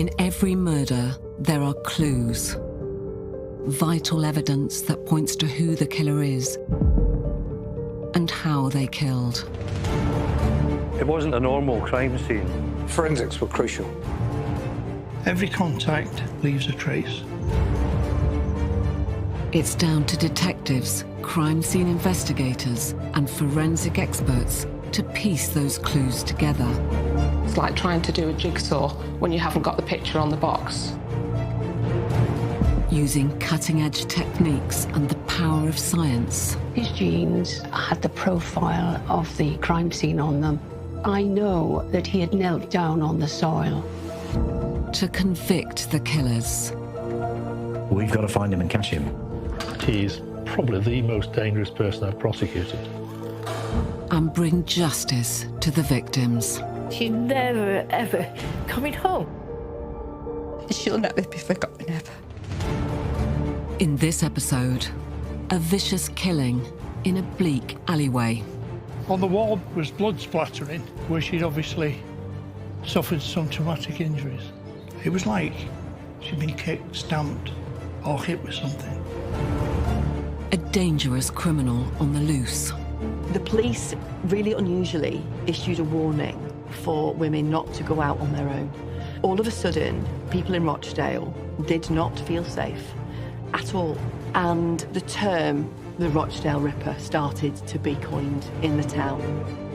In every murder, there are clues. Vital evidence that points to who the killer is and how they killed. It wasn't a normal crime scene. Forensics were crucial. Every contact leaves a trace. It's down to detectives, crime scene investigators, and forensic experts to piece those clues together. It's like trying to do a jigsaw when you haven't got the picture on the box. Using cutting-edge techniques and the power of science. His jeans had the profile of the crime scene on them. I know that he had knelt down on the soil. To convict the killers. We've got to find him and catch him. He's probably the most dangerous person I've prosecuted. And bring justice to the victims. She's never, ever coming home. She'll never be forgotten, ever. In this episode, a vicious killing in a bleak alleyway. On the wall was blood splattering, where she'd obviously suffered some traumatic injuries. It was like she'd been kicked, stamped, or hit with something. A dangerous criminal on the loose. The police really unusually issued a warning for women not to go out on their own. All of a sudden, people in Rochdale did not feel safe at all. And the term, the Rochdale Ripper, started to be coined in the town.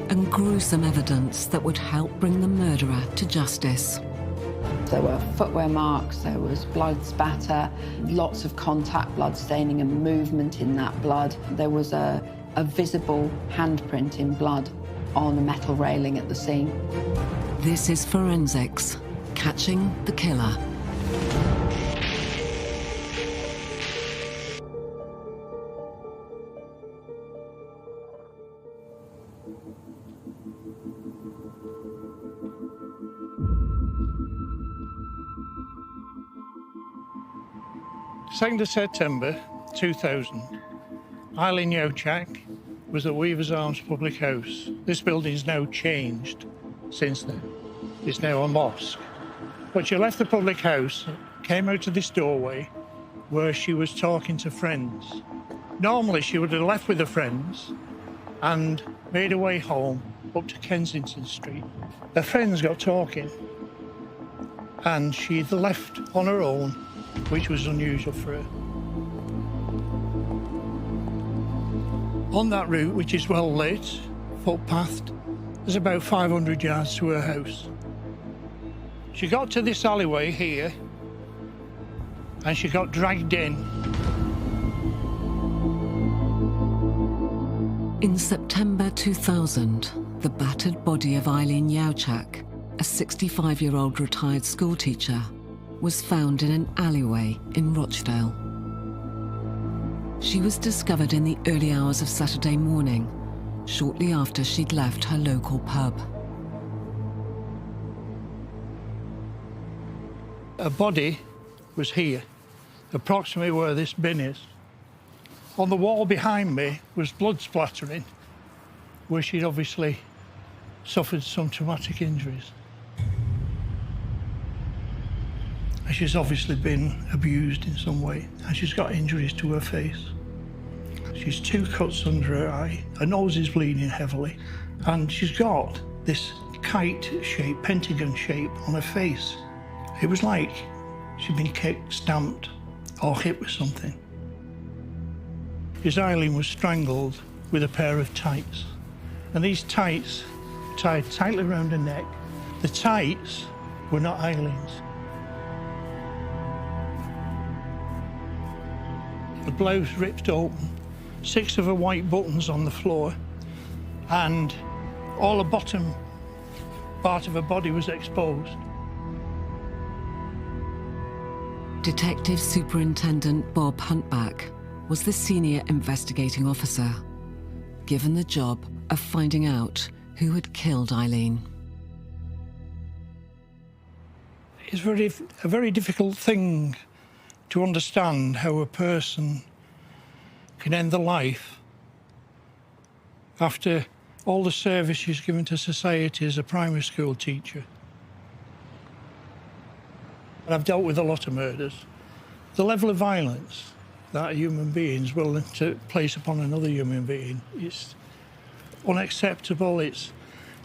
And gruesome evidence that would help bring the murderer to justice. There were footwear marks, there was blood spatter, lots of contact blood staining and movement in that blood. There was a visible handprint in blood on a metal railing at the scene. This is Forensics, catching the killer. September 2000, Eileen Jawczak was at Weaver's Arms Public House. This building's now changed since then. It's now a mosque. But she left the public house, came out to this doorway where she was talking to friends. Normally she would have left with her friends and made her way home up to Kensington Street. Her friends got talking and she left on her own, which was unusual for her. On that route, which is well lit, footpathed, there's about 500 yards to her house. She got to this alleyway here and she got dragged in. In September 2000, the battered body of Eileen Jawczak, a 65-year-old retired schoolteacher, was found in an alleyway in Rochdale. She was discovered in the early hours of Saturday morning, shortly after she'd left her local pub. Her body was here, approximately where this bin is. On the wall behind me was blood splattering, where she'd obviously suffered some traumatic injuries. And she's obviously been abused in some way, and she's got injuries to her face. She's 2 cuts under her eye, her nose is bleeding heavily, and she's got this kite shape, pentagon shape on her face. It was like she'd been kicked, stamped, or hit with something. His Eileen was strangled with a pair of tights, and these tights tied tightly around her neck. The tights were not Eileen's. The blouse ripped open, 6 of her white buttons on the floor, and all the bottom part of her body was exposed. Detective Superintendent Bob Huntback was the senior investigating officer, given the job of finding out who had killed Eileen. It's a very difficult thing to understand how a person can end their life after all the service she's given to society as a primary school teacher. And I've dealt with a lot of murders. The level of violence that a human being is willing to place upon another human being is unacceptable.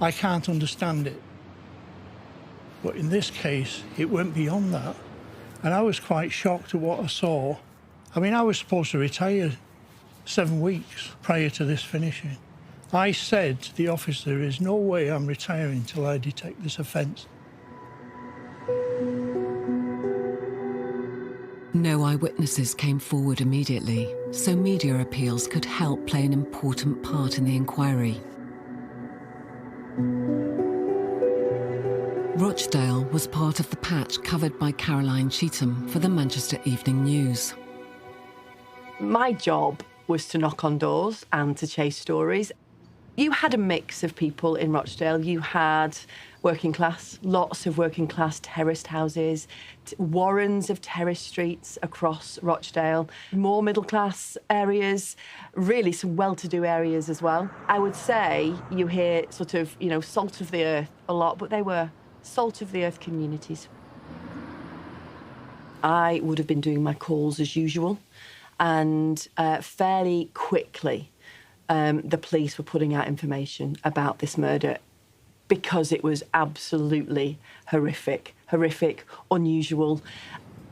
I can't understand it. But in this case, it went beyond that. And I was quite shocked at what I saw. I mean, I was supposed to retire 7 weeks prior to this finishing. I said to the officer, there is no way I'm retiring until I detect this offence. No eyewitnesses came forward immediately, so media appeals could help play an important part in the inquiry. Rochdale was part of the patch covered by Caroline Cheetham for the Manchester Evening News. My job was to knock on doors and to chase stories. You had a mix of people in Rochdale. You had working class, lots of working class terraced houses, warrens of terraced streets across Rochdale, more middle class areas, really some well-to-do areas as well. I would say you hear sort of, salt of the earth a lot, but they were salt of the earth communities. I would have been doing my calls as usual, and fairly quickly the police were putting out information about this murder because it was absolutely horrific, unusual.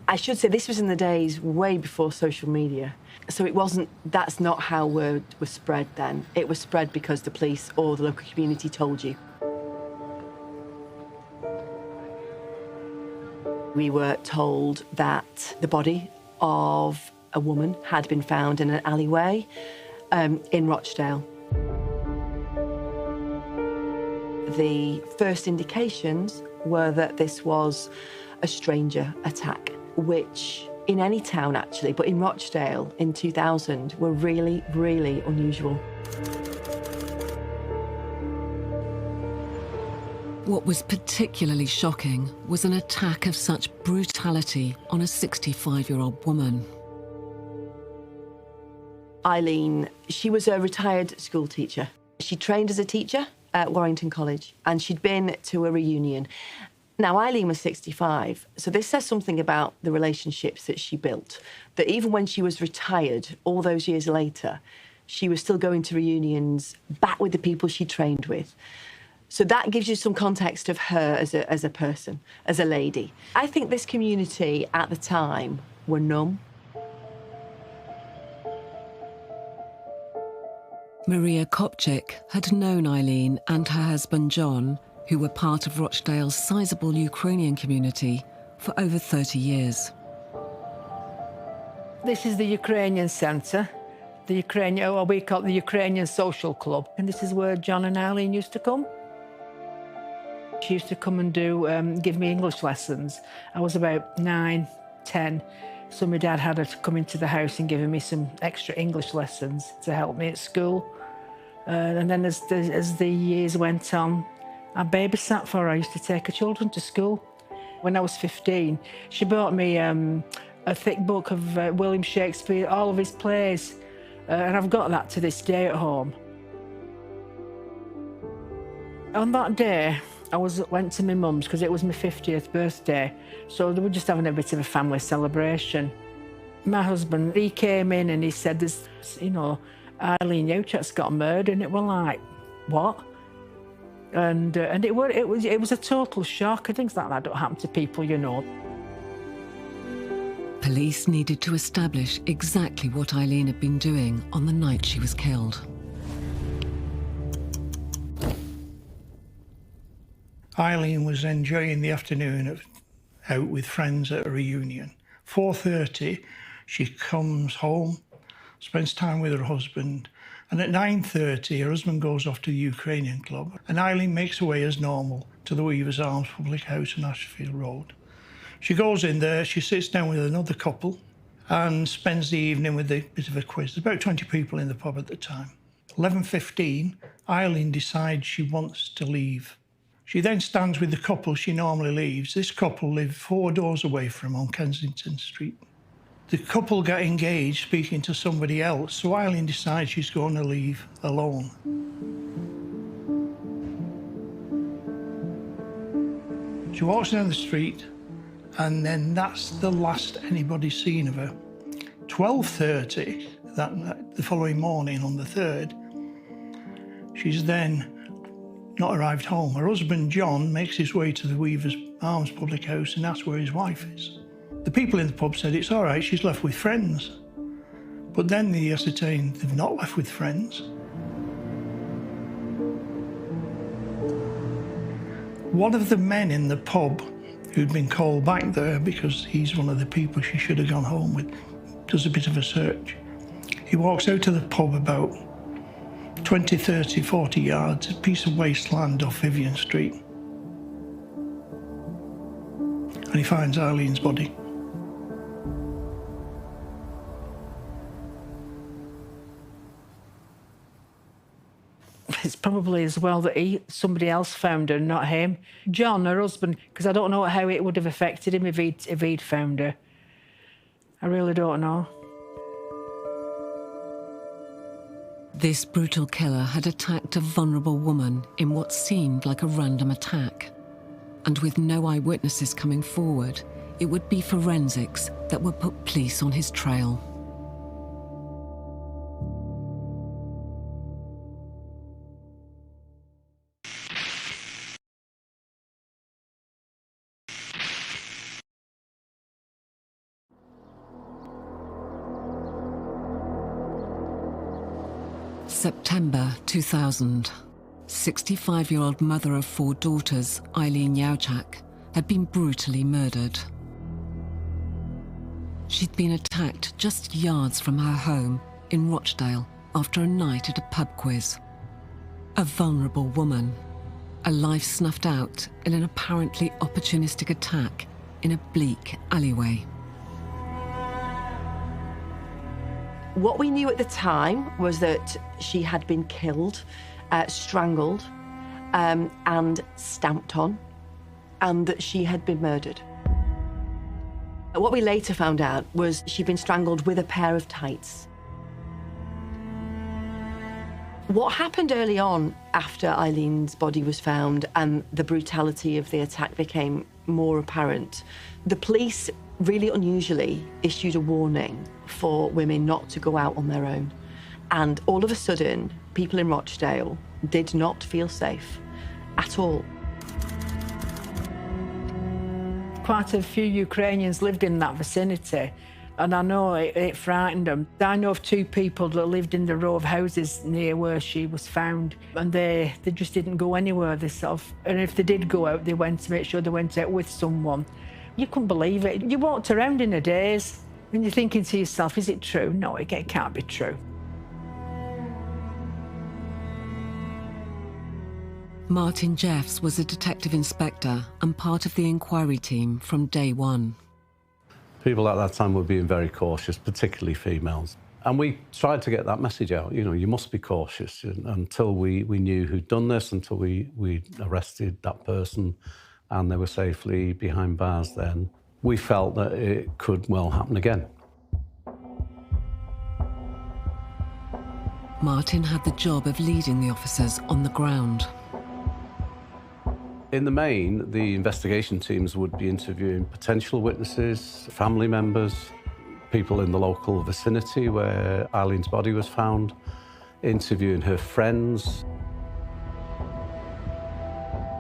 I should say this was in the days way before social media. So that's not how word was spread then. It was spread because the police or the local community told you. We were told that the body of a woman had been found in an alleyway in Rochdale. The first indications were that this was a stranger attack, which in any town actually, but in Rochdale in 2000 were really, really unusual. What was particularly shocking was an attack of such brutality on a 65-year-old woman. Eileen, she was a retired school teacher. She trained as a teacher at Warrington College, and she'd been to a reunion. Now, Eileen was 65, so this says something about the relationships that she built, that even when she was retired, all those years later, she was still going to reunions back with the people she trained with. So that gives you some context of her as a person, as a lady. I think this community at the time were numb. Maria Kopczyk had known Eileen and her husband John, who were part of Rochdale's sizable Ukrainian community, for over 30 years. This is the Ukrainian Centre, we call it the Ukrainian Social Club, and this is where John and Eileen used to come. She used to come and give me English lessons. I was about 9, 10, so my dad had her to come into the house and give me some extra English lessons to help me at school. And then as the years went on, I babysat for her. I used to take her children to school. When I was 15, she bought me a thick book of William Shakespeare, all of his plays, and I've got that to this day at home. On that day, I went to my mum's because it was my 50th birthday, so they were just having a bit of a family celebration. My husband, he came in and he said, "There's, Eileen Jawczak's got murdered," and it were like, what? And it was a total shock. Things like that don't happen to people, Police needed to establish exactly what Eileen had been doing on the night she was killed. Eileen was enjoying the afternoon out with friends at a reunion. 4:30, she comes home, spends time with her husband, and at 9:30, her husband goes off to the Ukrainian club, and Eileen makes her way as normal to the Weavers' Arms public house on Ashfield Road. She goes in there, she sits down with another couple and spends the evening with a bit of a quiz. There's about 20 people in the pub at the time. 11:15, Eileen decides she wants to leave. She then stands with the couple she normally leaves. This couple live 4 doors away from her on Kensington Street. The couple get engaged speaking to somebody else, so Eileen decides she's going to leave alone. She walks down the street And then that's the last anybody's seen of her. 12:30, the following morning on the 3rd, she's then not arrived home. Her husband, John, makes his way to the Weaver's Arms public house and asks where his wife is. The people in the pub said it's all right, she's left with friends. But then they ascertained they've not left with friends. One of the men in the pub who'd been called back there because he's one of the people she should have gone home with, does a bit of a search. He walks out of the pub about 20, 30, 40 yards, a piece of wasteland off Vivian Street. And he finds Eileen's body. It's probably as well that somebody else found her, not him. John, her husband, because I don't know how it would have affected him if he'd found her. I really don't know. This brutal killer had attacked a vulnerable woman in what seemed like a random attack. And with no eyewitnesses coming forward, it would be forensics that would put police on his trail. September 2000. 65-year-old mother of 4 daughters, Eileen Jawczak, had been brutally murdered. She'd been attacked just yards from her home in Rochdale after a night at a pub quiz. A vulnerable woman, a life snuffed out in an apparently opportunistic attack in a bleak alleyway. What we knew at the time was that she had been killed, strangled, and stamped on, and that she had been murdered. What we later found out was she'd been strangled with a pair of tights. What happened early on after Eileen's body was found and the brutality of the attack became more apparent, the police really unusually issued a warning for women not to go out on their own. And all of a sudden, people in Rochdale did not feel safe at all. Quite a few Ukrainians lived in that vicinity, and I know it frightened them. I know of 2 people that lived in the row of houses near where she was found, and they just didn't go anywhere. And if they did go out, they went to make sure they went out with someone. You couldn't believe it. You walked around in a daze, and you're thinking to yourself, is it true? No, it can't be true. Martin Jeffs was a detective inspector and part of the inquiry team from day one. People at that time were being very cautious, particularly females. And we tried to get that message out, you know, you must be cautious until we knew who'd done this, until we arrested that person and they were safely behind bars then. We felt that it could well happen again. Martin had the job of leading the officers on the ground. In the main, the investigation teams would be interviewing potential witnesses, family members, people in the local vicinity where Eileen's body was found, interviewing her friends.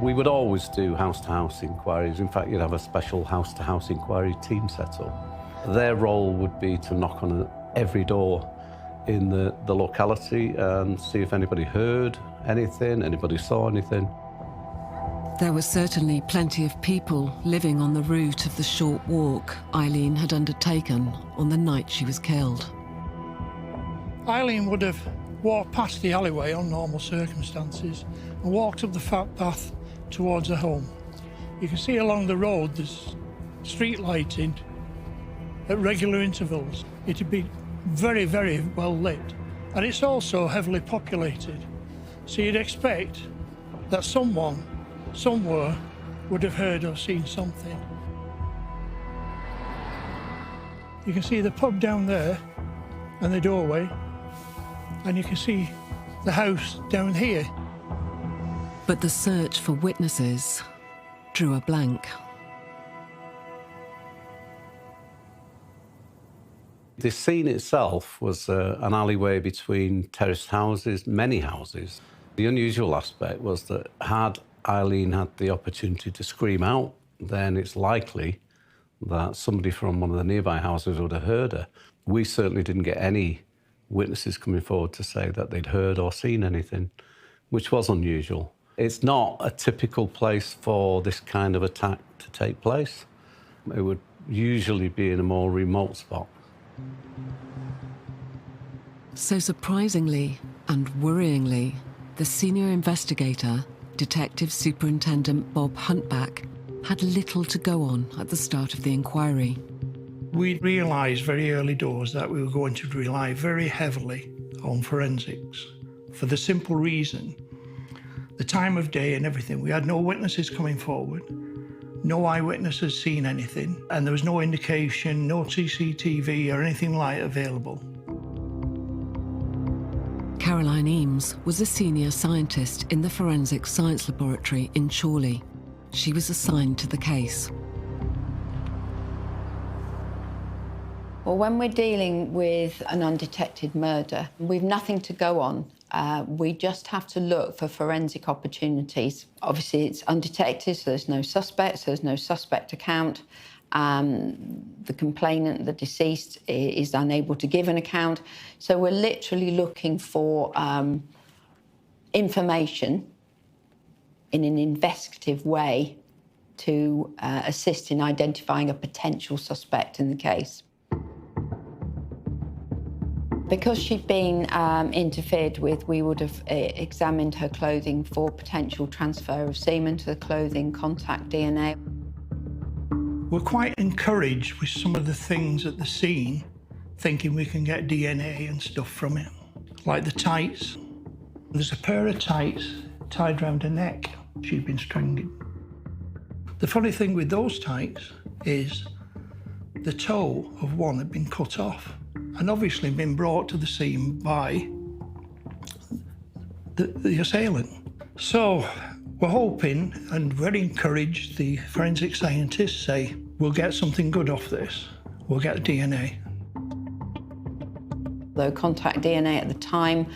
We would always do house-to-house inquiries. In fact, you'd have a special house-to-house inquiry team set up. Their role would be to knock on every door in the locality and see if anybody heard anything, anybody saw anything. There were certainly plenty of people living on the route of the short walk Eileen had undertaken on the night she was killed. Eileen would have walked past the alleyway on normal circumstances and walked up the footpath towards her home. You can see along the road there's street lighting at regular intervals. It'd be very, very well lit. And it's also heavily populated. So you'd expect that someone, somewhere, would have heard or seen something. You can see the pub down there and the doorway, and you can see the house down here. But the search for witnesses drew a blank. The scene itself was an alleyway between terraced houses, many houses. The unusual aspect was that had Eileen had the opportunity to scream out, then it's likely that somebody from one of the nearby houses would have heard her. We certainly didn't get any witnesses coming forward to say that they'd heard or seen anything, which was unusual. It's not a typical place for this kind of attack to take place. It would usually be in a more remote spot. So surprisingly and worryingly, the senior investigator, Detective Superintendent Bob Huntback, had little to go on at the start of the inquiry. We realised very early doors that we were going to rely very heavily on forensics for the simple reason, the time of day and everything. We had no witnesses coming forward, no eyewitnesses seen anything, and there was no indication, no CCTV or anything like available. Caroline Eames was a senior scientist in the Forensic Science Laboratory in Chorley. She was assigned to the case. Well, when we're dealing with an undetected murder, we've nothing to go on. We just have to look for forensic opportunities. Obviously, it's undetected, so there's no suspect, so there's no suspect account. The complainant, the deceased, is unable to give an account. So we're literally looking for information in an investigative way to assist in identifying a potential suspect in the case. Because she'd been interfered with, we would have examined her clothing for potential transfer of semen to the clothing, contact DNA. We're quite encouraged with some of the things at the scene, thinking we can get DNA and stuff from it, like the tights. There's a pair of tights tied round her neck. She'd been strangled. The funny thing with those tights is the toe of one had been cut off and obviously been brought to the scene by the assailant. So we're hoping, and very encouraged, the forensic scientists say, we'll get something good off this. We'll get DNA. Though contact DNA at the time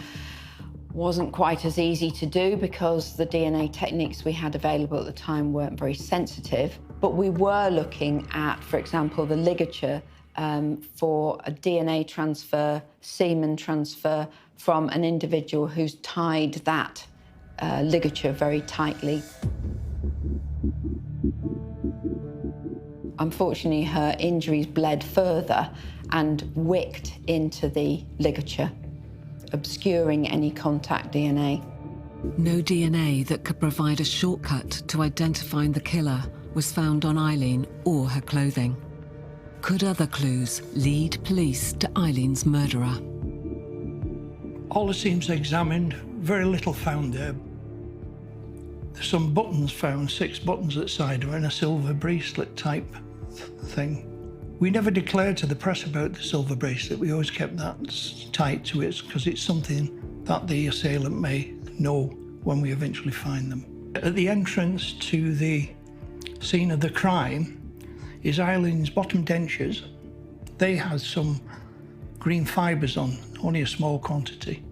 wasn't quite as easy to do because the DNA techniques we had available at the time weren't very sensitive, but we were looking at, for example, the ligature for a DNA transfer, semen transfer from an individual who's tied that ligature very tightly. Unfortunately, her injuries bled further and wicked into the ligature, obscuring any contact DNA. No DNA that could provide a shortcut to identifying the killer was found on Eileen or her clothing. Could other clues lead police to Eileen's murderer? All the scenes examined, very little found there. There's some buttons found, 6 buttons at the side of her, and a silver bracelet type thing. We never declared to the press about the silver bracelet. We always kept that tight to it because it's something that the assailant may know when we eventually find them. At the entrance to the scene of the crime is Eileen's bottom dentures. They had some green fibres on, only a small quantity.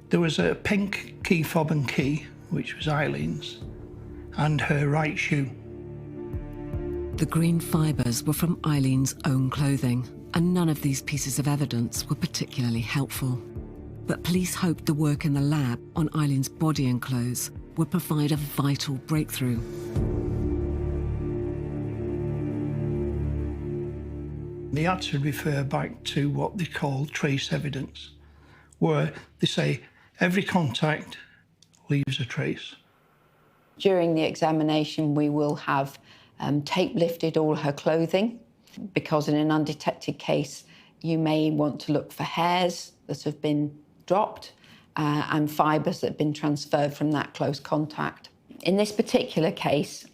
There was a pink key fob and key, which was Eileen's, and her right shoe. The green fibres were from Eileen's own clothing, and none of these pieces of evidence were particularly helpful. But police hoped the work in the lab on Eileen's body and clothes would provide a vital breakthrough. They had to refer back to what they call trace evidence, where they say every contact leaves a trace. During the examination, we will have tape lifted all her clothing, because in an undetected case, you may want to look for hairs that have been dropped and fibres that have been transferred from that close contact. In this particular case,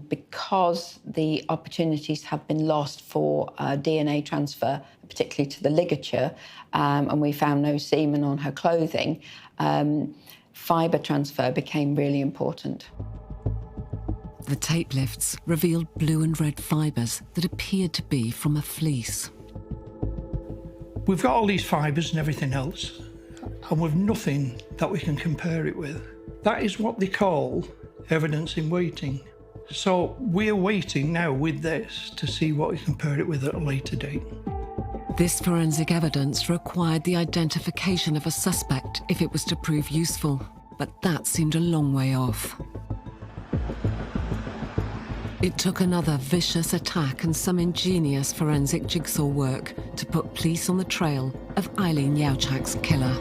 because the opportunities have been lost for DNA transfer, particularly to the ligature, and we found no semen on her clothing, fibre transfer became really important. The tape lifts revealed blue and red fibres that appeared to be from a fleece. We've got all these fibres and everything else, and we've nothing that we can compare it with. That is what they call evidence in waiting. So we're waiting now with this to see what we compare it with at a later date. This forensic evidence required the identification of a suspect if it was to prove useful, but that seemed a long way off. It took another vicious attack and some ingenious forensic jigsaw work to put police on the trail of Eileen Jawczak's killer.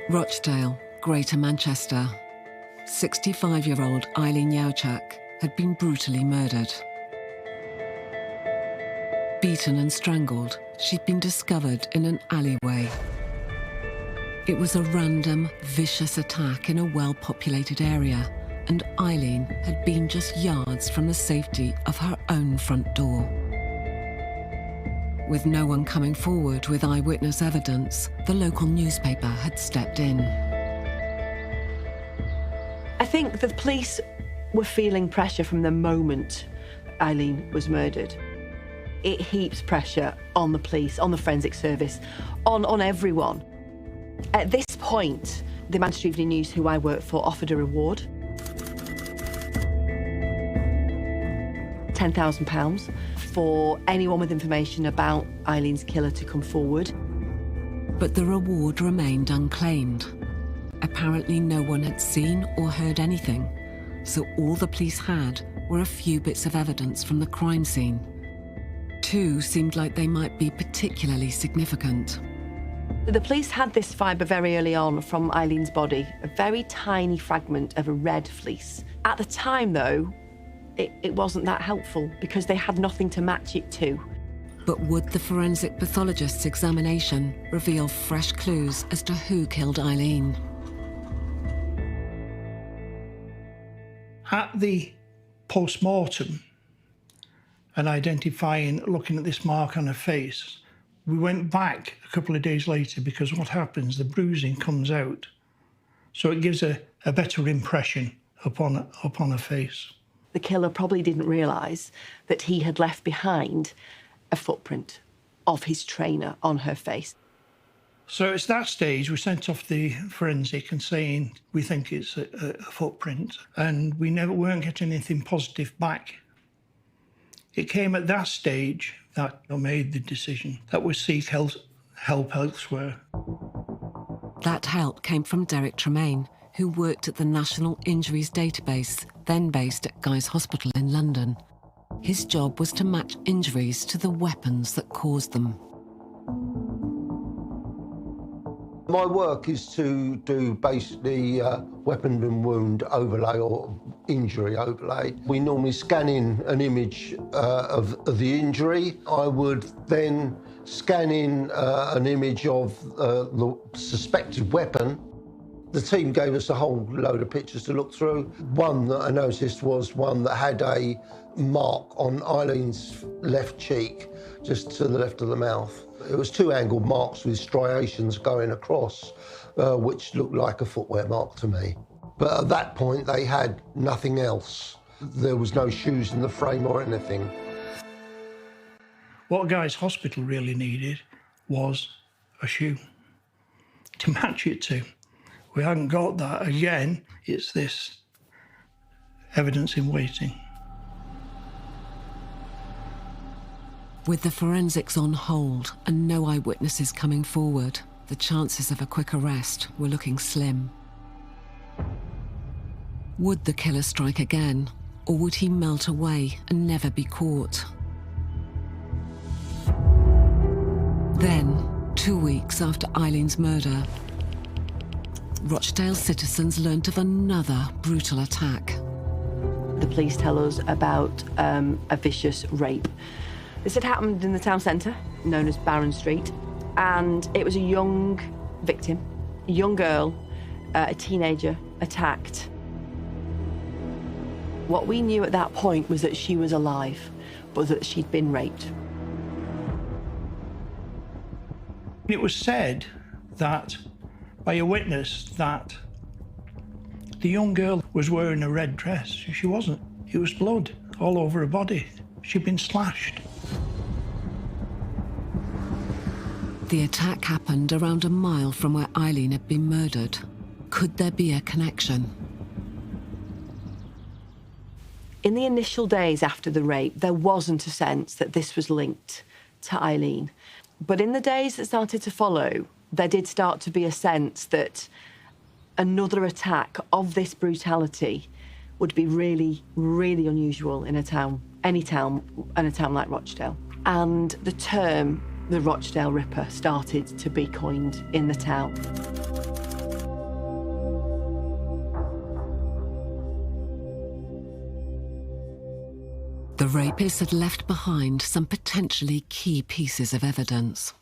Rochdale, Greater Manchester. 65-year-old Eileen Jawczak had been brutally murdered. Beaten and strangled, she'd been discovered in an alleyway. It was a random, vicious attack in a well-populated area, and Eileen had been just yards from the safety of her own front door. With no one coming forward with eyewitness evidence, the local newspaper had stepped in. I think the police were feeling pressure from the moment Eileen was murdered. It heaps pressure on the police, on the forensic service, on everyone. At this point, the Manchester Evening News, who I work for, offered a reward. £10,000 for anyone with information about Eileen's killer to come forward. But the reward remained unclaimed. Apparently no one had seen or heard anything, so all the police had were a few bits of evidence from the crime scene. Two seemed like they might be particularly significant. The police had this fibre very early on from Eileen's body, a very tiny fragment of a red fleece. At the time, though, it wasn't that helpful because they had nothing to match it to. But would the forensic pathologist's examination reveal fresh clues as to who killed Eileen? At the post-mortem, and looking at this mark on her face, we went back a couple of days later because what happens, the bruising comes out. So it gives a better impression upon her face. The killer probably didn't realise that he had left behind a footprint of his trainer on her face. So it's that stage we sent off the forensic and saying we think it's a footprint, and we weren't getting anything positive back. It came at that stage that I made the decision that we seek help elsewhere. That help came from Derek Tremaine, who worked at the National Injuries Database, then based at Guy's Hospital in London. His job was to match injuries to the weapons that caused them. My work is to do basically weapon and wound overlay or injury overlay. We normally scan in an image of the injury. I would then scan in an image of the suspected weapon. The team gave us a whole load of pictures to look through. One that I noticed was one that had a mark on Eileen's left cheek, just to the left of the mouth. It was two angled marks with striations going across, which looked like a footwear mark to me. But at that point, they had nothing else. There was no shoes in the frame or anything. What Guy's Hospital really needed was a shoe to match it to. We hadn't got that. Again, it's this evidence in waiting. With the forensics on hold and no eyewitnesses coming forward, the chances of a quick arrest were looking slim. Would the killer strike again, or would he melt away and never be caught? Then, 2 weeks after Eileen's murder, Rochdale citizens learnt of another brutal attack. The police tell us about a vicious rape. This had happened in the town centre, known as Barron Street, and it was a young victim, a young girl, a teenager, attacked. What we knew at that point was that she was alive, but that she'd been raped. It was said that by a witness that The young girl was wearing a red dress. She wasn't. It was blood all over her body. She'd been slashed. The attack happened around a mile from where Eileen had been murdered. Could there be a connection? In the initial days after the rape, there wasn't a sense that this was linked to Eileen. But in the days that started to follow, there did start to be a sense that another attack of this brutality would be really, really unusual in a town, any town, and a town like Rochdale. And the term, the Rochdale Ripper, started to be coined in the town. The rapist had left behind some potentially key pieces of evidence.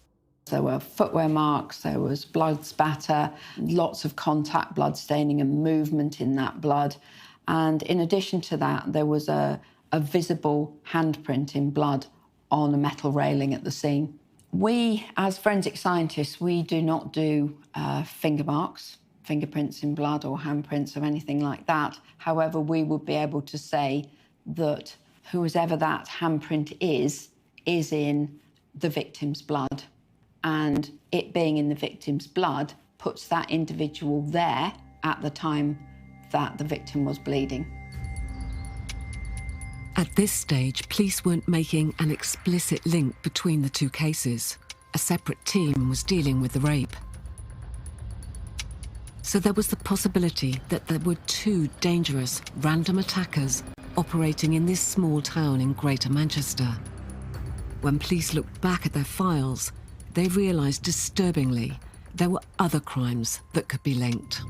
There were footwear marks, there was blood spatter, lots of contact blood staining and movement in that blood. And in addition to that, there was a visible handprint in blood on a metal railing at the scene. We, as forensic scientists, we do not do finger marks, fingerprints in blood or handprints or anything like that. However, we would be able to say that whoever that handprint is in the victim's blood. And it being in the victim's blood puts that individual there at the time that the victim was bleeding. At this stage, police weren't making an explicit link between the two cases. A separate team was dealing with the rape. So there was the possibility that there were two dangerous, random attackers operating in this small town in Greater Manchester. When police looked back at their files, they realised disturbingly there were other crimes that could be linked.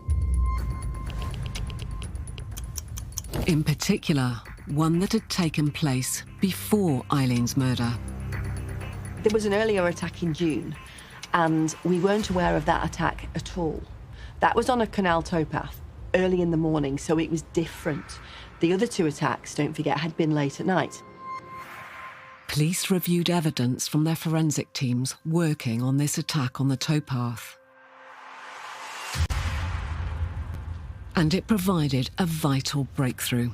In particular, one that had taken place before Eileen's murder. There was an earlier attack in June, and we weren't aware of that attack at all. That was on a canal towpath early in the morning, so it was different. The other two attacks, don't forget, had been late at night. Police reviewed evidence from their forensic teams working on this attack on the towpath. And it provided a vital breakthrough.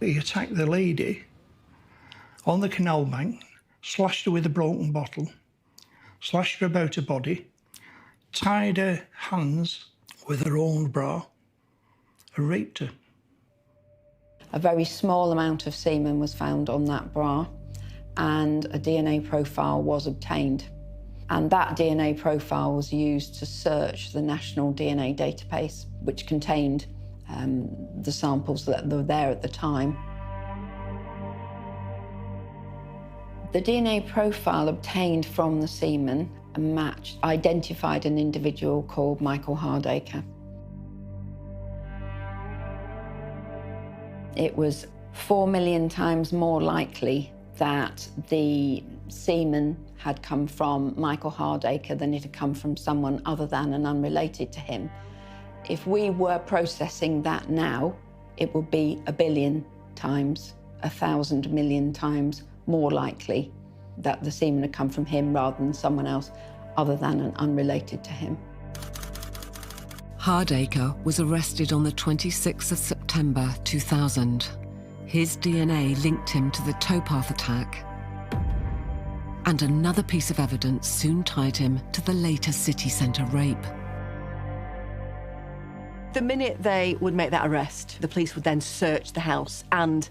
He attacked the lady on the canal bank, slashed her with a broken bottle, slashed her about her body, tied her hands with her own bra, and raped her. A very small amount of semen was found on that bra, and a DNA profile was obtained. And that DNA profile was used to search the National DNA Database, which contained the samples that were there at the time. The DNA profile obtained from the semen and matched identified an individual called Michael Hardacre. It was 4 million times more likely that the semen had come from Michael Hardacre than it had come from someone other than and unrelated to him. If we were processing that now, it would be 1 billion times, 1,000 million times more likely that the semen had come from him rather than someone else other than and unrelated to him. Hardacre was arrested on the 26th of September 2000. His DNA linked him to the towpath attack. And another piece of evidence soon tied him to the later city centre rape. The minute they would make that arrest, the police would then search the house and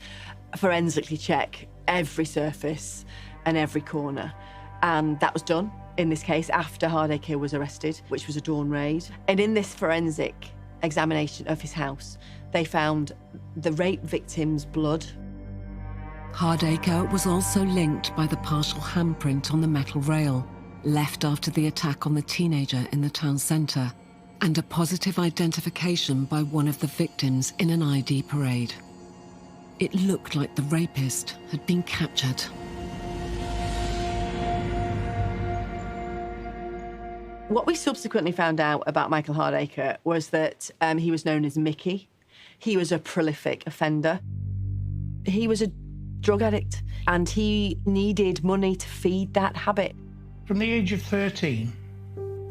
forensically check every surface and every corner. And that was done, in this case, after Hardacre was arrested, which was a dawn raid. And in this forensic examination of his house, they found the rape victim's blood. Hardacre was also linked by the partial handprint on the metal rail, left after the attack on the teenager in the town centre, and a positive identification by one of the victims in an ID parade. It looked like the rapist had been captured. What we subsequently found out about Michael Hardacre was that he was known as Mickey. He was a prolific offender. He was a drug addict, and he needed money to feed that habit. From the age of 13,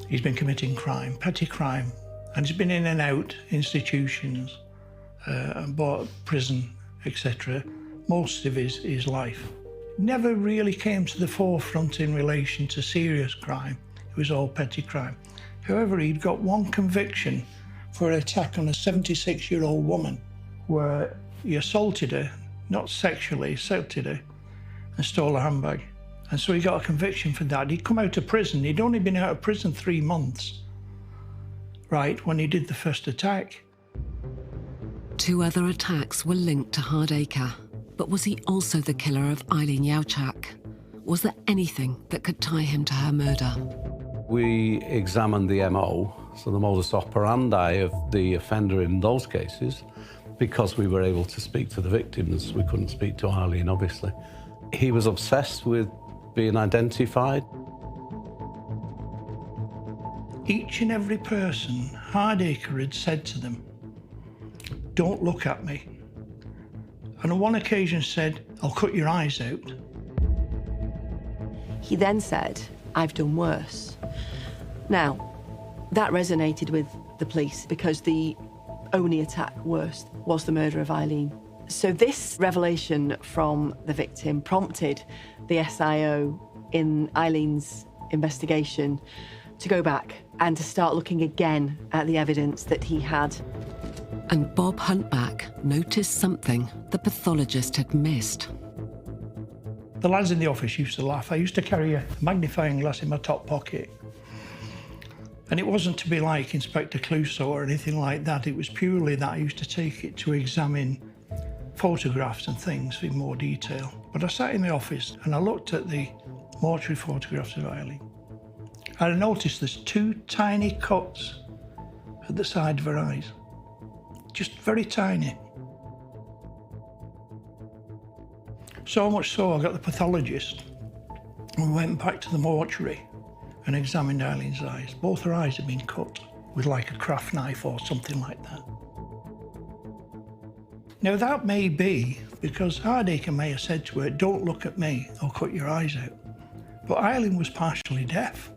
he's been committing crime, petty crime, And he's been in and out institutions, and prison, etc., most of his life. Never really came to the forefront in relation to serious crime. It was all petty crime. However, he'd got one conviction for an attack on a 76-year-old woman where he assaulted her, not sexually, assaulted her, and stole a handbag. And so he got a conviction for that. He'd come out of prison. He'd only been out of prison 3 months, right, when he did the first attack. 2 other attacks were linked to Hardacre, but was he also the killer of Eileen Jawczak? Was there anything that could tie him to her murder? We examined the MO, so the modus operandi of the offender in those cases, because we were able to speak to the victims. We couldn't speak to Eileen, obviously. He was obsessed with being identified. Each and every person Hardacre had said to them, "Don't look at me." And on one occasion said, "I'll cut your eyes out." He then said, "I've done worse." Now, that resonated with the police because the only attack worse was the murder of Eileen. So this revelation from the victim prompted the SIO in Eileen's investigation to go back and to start looking again at the evidence that he had. And Bob Huntback noticed something the pathologist had missed. The lads in the office used to laugh. I used to carry a magnifying glass in my top pocket. And it wasn't to be like Inspector Clouseau or anything like that. It was purely that I used to take it to examine photographs and things in more detail. But I sat in the office and I looked at the mortuary photographs of Eileen. And I noticed there's 2 tiny cuts at the side of her eyes. Just very tiny. So much so I got the pathologist and we went back to the mortuary and examined Eileen's eyes. Both her eyes had been cut with like a craft knife or something like that. Now that may be because Hardacre may have said to her, "Don't look at me, I'll cut your eyes out." But Eileen was partially deaf.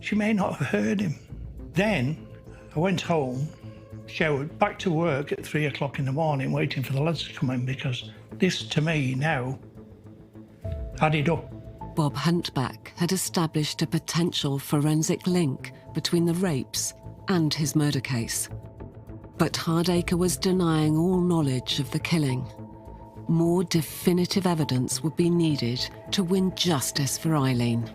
She may not have heard him. Then I went home, showered, back to work at 3 o'clock in the morning, waiting for the lads to come in because this to me now added up. Bob Huntback had established a potential forensic link between the rapes and his murder case. But Hardacre was denying all knowledge of the killing. More definitive evidence would be needed to win justice for Eileen.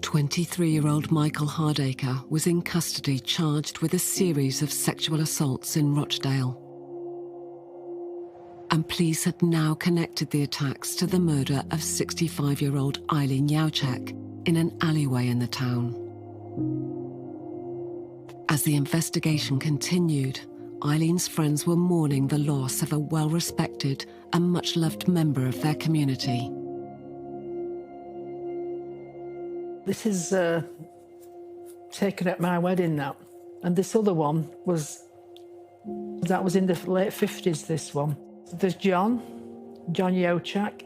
"23-year-old Michael Hardacre was in custody charged with a series of sexual assaults in Rochdale. And police had now connected the attacks to the murder of 65-year-old Eileen Jawczak in an alleyway in the town. As the investigation continued, Eileen's friends were mourning the loss of a well-respected and much-loved member of their community. This is taken at my wedding, that. And this other one was in the late 50s, this one. There's John Jawczak,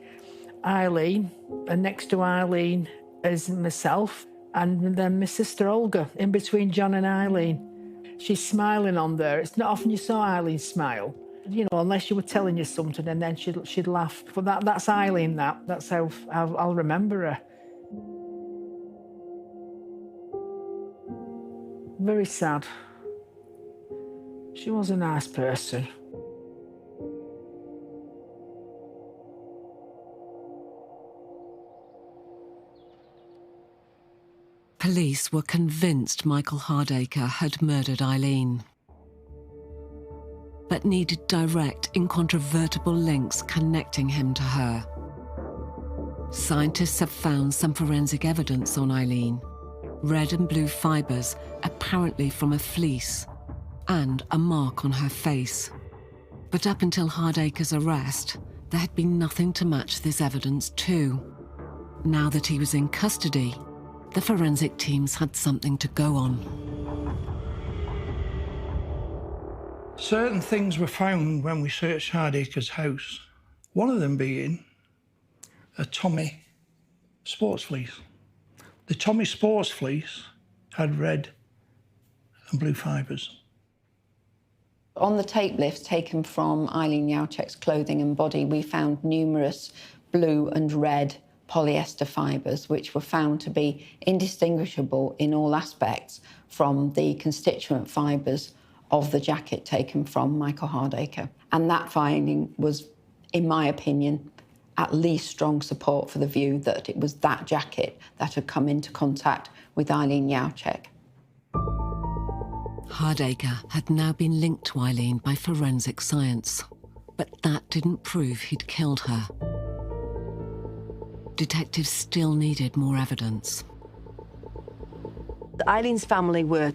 Eileen, and next to Eileen is myself, and then my sister Olga, in between John and Eileen. She's smiling on there. It's not often you saw Eileen smile, you know, unless you were telling you something and then she'd laugh. But that's Eileen, that's how I'll remember her. Very sad. She was a nice person. Police were convinced Michael Hardacre had murdered Eileen, but needed direct, incontrovertible links connecting him to her. Scientists have found some forensic evidence on Eileen. Red and blue fibres, apparently from a fleece, and a mark on her face. But up until Hardacre's arrest, there had been nothing to match this evidence too. Now that he was in custody, the forensic teams had something to go on. Certain things were found when we searched Hardacre's house. One of them being a Tommy sports fleece. The Tommy sports fleece had red and blue fibres. On the tape lifts taken from Eileen Jawczak's clothing and body, we found numerous blue and red polyester fibres, which were found to be indistinguishable in all aspects from the constituent fibres of the jacket taken from Michael Hardacre. And that finding was, in my opinion, at least strong support for the view that it was that jacket that had come into contact with Eileen Jawczak. Hardacre had now been linked to Eileen by forensic science, but that didn't prove he'd killed her. Detectives still needed more evidence. Eileen's family were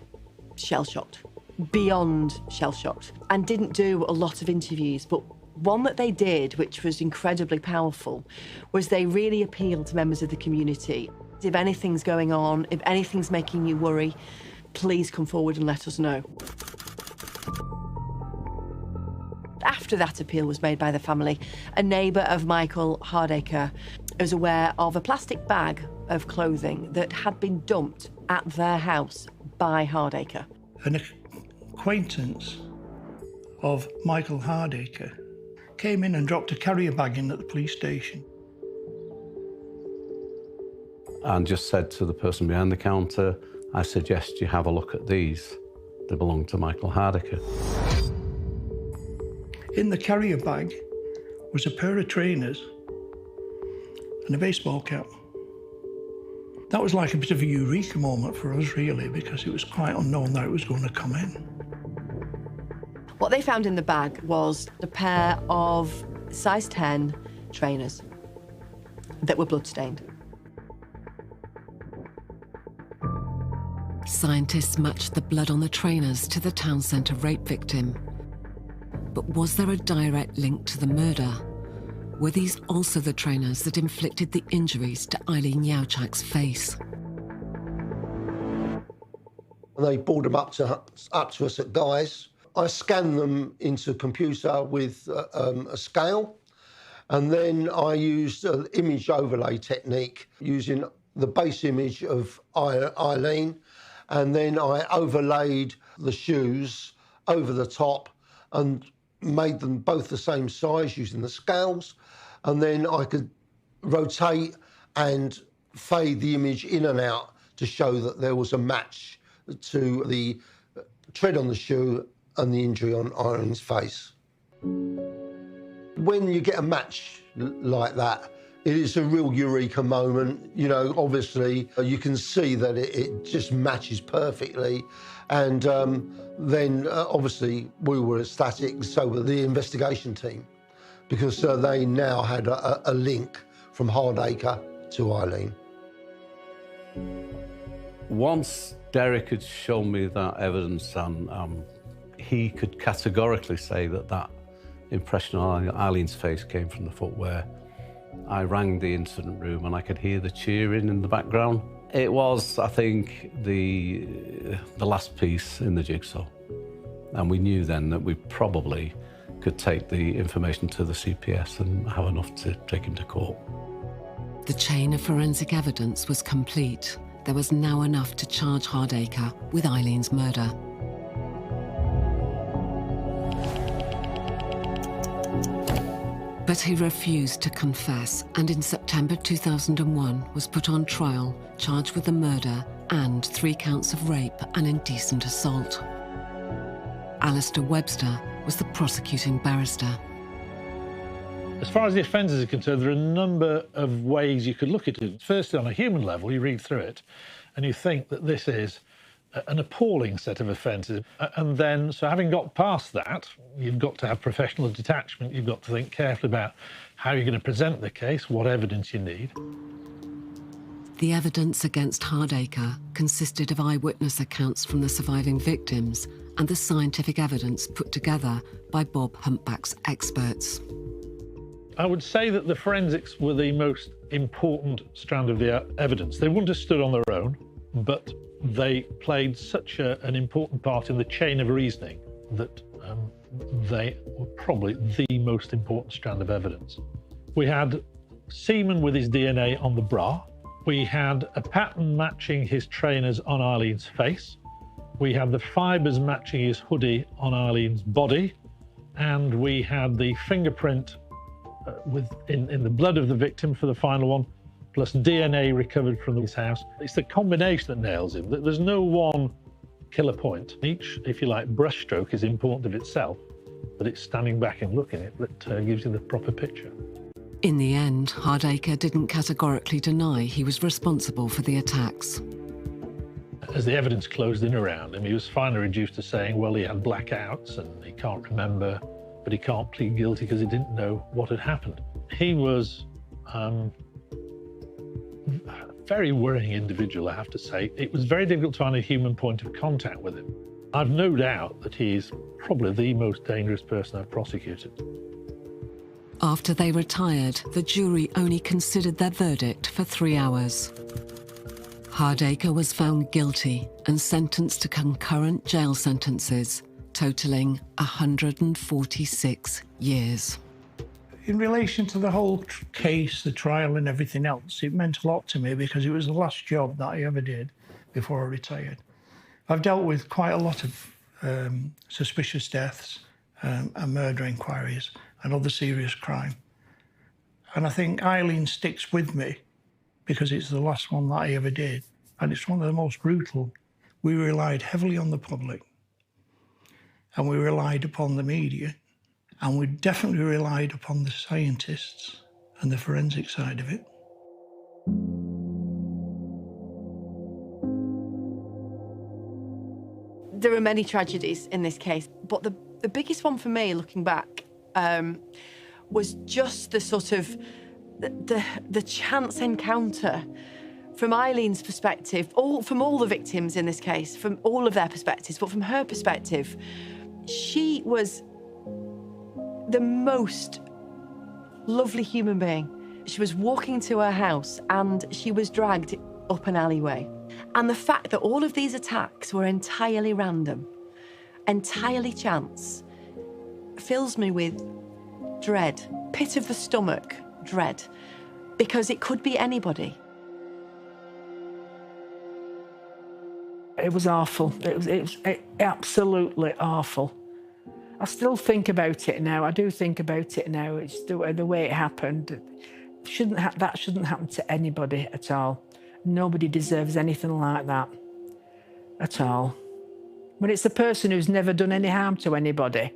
shell-shocked, beyond shell-shocked, and didn't do a lot of interviews, but one that they did, which was incredibly powerful, was they really appealed to members of the community. If anything's going on, if anything's making you worry, please come forward and let us know. After that appeal was made by the family, a neighbour of Michael Hardacre was aware of a plastic bag of clothing that had been dumped at their house by Hardacre. An acquaintance of Michael Hardacre came in and dropped a carrier bag in at the police station. And just said to the person behind the counter, I suggest you have a look at these. They belong to Michael Hardacre. In the carrier bag was a pair of trainers and a baseball cap. That was like a bit of a eureka moment for us, really, because it was quite unknown that it was going to come in. What they found in the bag was a pair of size 10 trainers that were bloodstained. Scientists matched the blood on the trainers to the town centre rape victim. But was there a direct link to the murder? Were these also the trainers that inflicted the injuries to Eileen Jawczak's face? They brought them up to us at Guy's. I scanned them into a computer with a scale, and then I used an image overlay technique using the base image of Eileen, and then I overlaid the shoes over the top and made them both the same size using the scales, and then I could rotate and fade the image in and out to show that there was a match to the tread on the shoe and the injury on Eileen's face. When you get a match like that, it is a real eureka moment. You know, obviously, you can see that it just matches perfectly. And then, obviously, we were ecstatic, so were the investigation team, because they now had a link from Hardacre to Eileen. Once Derek had shown me that evidence and he could categorically say that that impression on Eileen's face came from the footwear, I rang the incident room and I could hear the cheering in the background. It was, I think, the last piece in the jigsaw. And we knew then that we probably could take the information to the CPS and have enough to take him to court. The chain of forensic evidence was complete. There was now enough to charge Hardacre with Eileen's murder. But he refused to confess, and in September 2001 was put on trial, charged with the murder and 3 counts of rape and indecent assault. Alistair Webster was the prosecuting barrister. As far as the offences are concerned, there are a number of ways you could look at it. Firstly, on a human level, you read through it and you think that this is an appalling set of offences. And then, so having got past that, you've got to have professional detachment. You've got to think carefully about how you're going to present the case, what evidence you need. The evidence against Hardacre consisted of eyewitness accounts from the surviving victims and the scientific evidence put together by Bob Humpback's experts. I would say that the forensics were the most important strand of the evidence. They wouldn't have stood on their own, but they played such an important part in the chain of reasoning that they were probably the most important strand of evidence. We had semen with his DNA on the bra. We had a pattern matching his trainers on Eileen's face. We had the fibres matching his hoodie on Eileen's body. And we had the fingerprint in the blood of the victim for the final one, plus DNA recovered from his house. It's the combination that nails him. There's no one killer point. Each, if you like, brushstroke is important of itself, but it's standing back and looking at it that gives you the proper picture. In the end, Hardacre didn't categorically deny he was responsible for the attacks. As the evidence closed in around him, he was finally reduced to saying, well, he had blackouts and he can't remember, but he can't plead guilty because he didn't know what had happened. He was a very worrying individual, I have to say. It was very difficult to find a human point of contact with him. I've no doubt that he's probably the most dangerous person I've prosecuted. After they retired, the jury only considered their verdict for 3 hours. Hardacre was found guilty and sentenced to concurrent jail sentences, totaling 146 years. In relation to the whole case, the trial and everything else, it meant a lot to me because it was the last job that I ever did before I retired. I've dealt with quite a lot of suspicious deaths and murder inquiries and other serious crime. And I think Eileen sticks with me because it's the last one that I ever did. And it's one of the most brutal. We relied heavily on the public and we relied upon the media. And we definitely relied upon the scientists and the forensic side of it. There are many tragedies in this case, but the biggest one for me, looking back, was just the sort of the chance encounter from Eileen's perspective, from all the victims in this case, from all of their perspectives, but from her perspective, she was the most lovely human being. She was walking to her house and she was dragged up an alleyway. And the fact that all of these attacks were entirely random, entirely chance, fills me with dread, pit of the stomach dread, because it could be anybody. It was awful. It was absolutely awful. I still think about it now. I do think about it now. It's the way it happened. That shouldn't happen to anybody at all. Nobody deserves anything like that at all. When it's a person who's never done any harm to anybody,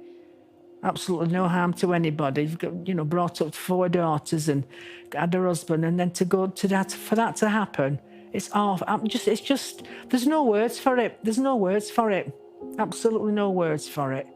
absolutely no harm to anybody. You've got, brought up 4 daughters and had a husband, and then to go to that, for that to happen, it's awful. It's just, there's no words for it. There's no words for it. Absolutely no words for it.